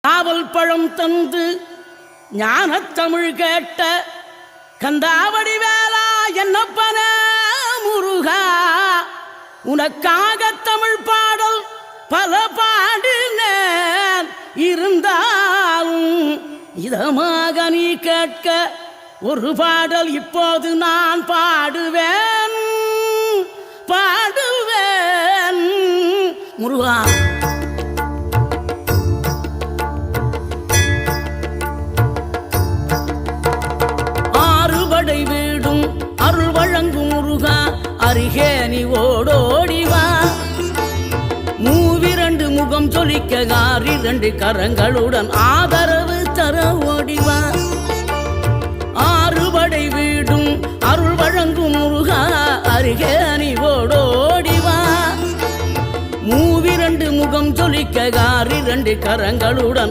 நாவல் பழம் தந்து ஞானத்தமிழ் கேட்ட கந்தாவடி வேளா என்னப்பன முருகா, உனக்காக தமிழ் பாடல் பல பாடினேன், இருந்தாலும் இதமாக நீ கேட்க ஒரு பாடல் இப்போது நான் பாடுவேன் பாடுவேன் முருகா. ஆறுபடை வீடும் அருள் வழங்கும் முருகா, அருகே நீ ஓடோடிவா. மூவிரண்டு முகம் சொலிக்க ஆறிரண்டு கரங்களுடன் ஆதரவு தர ஓடிவா. ஆறுபடை வீடும் அருள் வழங்கும் முருகா, அருகே நீ ஓடோடிவா. மூவிரண்டு முகம் சொலிக்க ஆறிரண்டு கரங்களுடன்